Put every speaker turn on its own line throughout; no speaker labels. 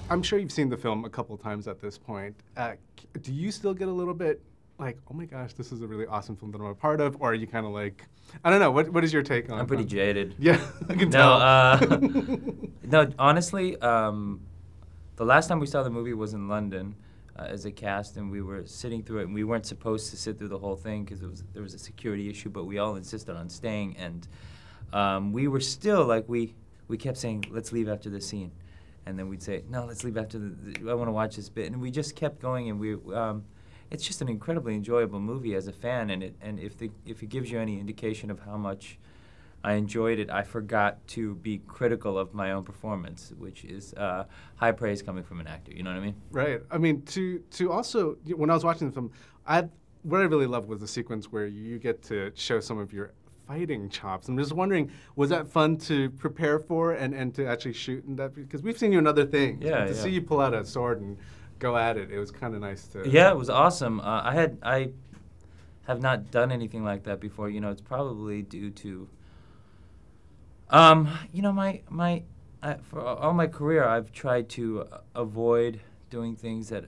I'm sure you've seen the film a couple times at this point. Do you still get a little bit like, oh my gosh, this is a really awesome film that I'm a part of, or are you kind of like, I don't know, what is your take on?
I'm pretty jaded.
Yeah, I can tell.
No, honestly, the last time we saw the movie was in London as a cast, and we were sitting through it, and we weren't supposed to sit through the whole thing because there was a security issue, but we all insisted on staying, and we were still like, we kept saying, let's leave after this scene. And then we'd say, no, let's leave after I want to watch this bit. And we just kept going, and it's just an incredibly enjoyable movie as a fan, and if it gives you any indication of how much I enjoyed it, I forgot to be critical of my own performance, which is high praise coming from an actor, you know what I mean?
Right. I mean, to also, when I was watching the film, what I really loved was the sequence where you get to show some of your fighting chops. I'm just wondering, was that fun to prepare for and to actually shoot in that? Because we've seen you in other things.
Yeah,
to see you pull out a sword and go at it, it was kind of nice to...
Yeah, it was awesome. I have not done anything like that before. You know, it's probably due to, you know, for all my career, I've tried to avoid doing things that,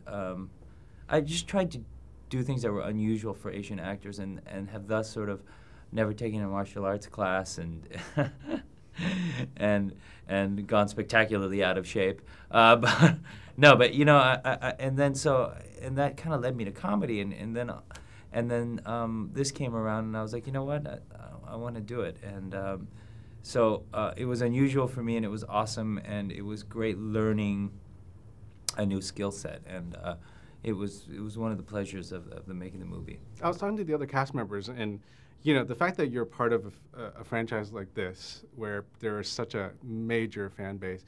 I just tried to do things that were unusual for Asian actors and have thus sort of never taken a martial arts class and and gone spectacularly out of shape. But you know, and that kind of led me to comedy, and then this came around, and I was like, you know what, I want to do it, and so it was unusual for me, and it was awesome, and it was great learning a new skill set, and it was one of the pleasures of making the movie.
I was talking to the other cast members, and you know, the fact that you're part of a franchise like this, where there is such a major fan base,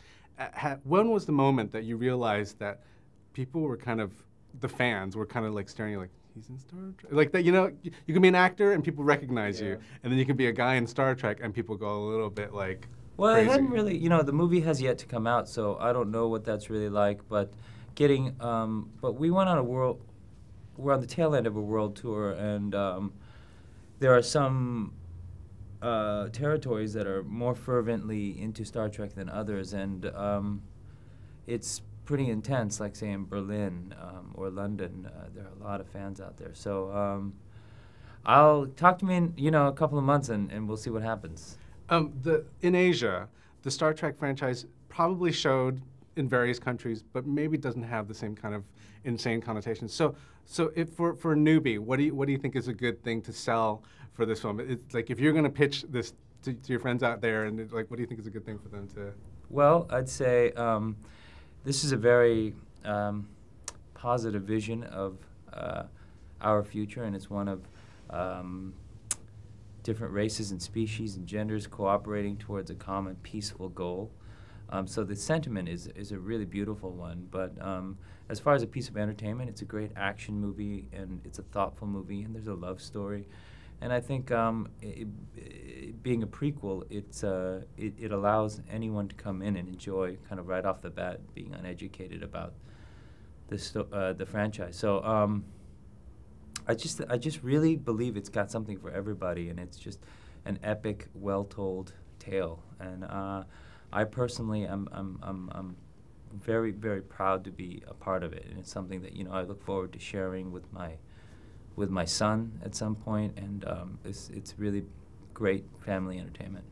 when was the moment that you realized that people were kind of, the fans were kind of like staring at you like, he's in Star Trek? Like that, you know, you can be an actor and people recognize you, and then you can be a guy in Star Trek and people go a little bit like
Well,
crazy.
it hadn't really, you know, the movie has yet to come out, so I don't know what that's really like, but but we went on we're on the tail end of a world tour, and there are some territories that are more fervently into Star Trek than others, and it's pretty intense, like, say, in Berlin or London. There are a lot of fans out there. So I'll talk to me in, you know, a couple of months, and we'll see what happens.
In Asia, the Star Trek franchise probably showed in various countries, but maybe doesn't have the same kind of insane connotations. So if for a newbie, what do you think is a good thing to sell for this film? It's like, if you're going to pitch this to your friends out there, and like, what do you think is a good thing for them to?
Well, I'd say this is a very positive vision of our future, and it's one of different races and species and genders cooperating towards a common peaceful goal. So the sentiment is a really beautiful one, but as far as a piece of entertainment, it's a great action movie, and it's a thoughtful movie, and there's a love story. And I think being a prequel, it allows anyone to come in and enjoy, kind of right off the bat, being uneducated about the franchise. So I just really believe it's got something for everybody, and it's just an epic, well-told tale. And I personally am very, very proud to be a part of it, and it's something that, you know, I look forward to sharing with my son at some point, and it's really great family entertainment.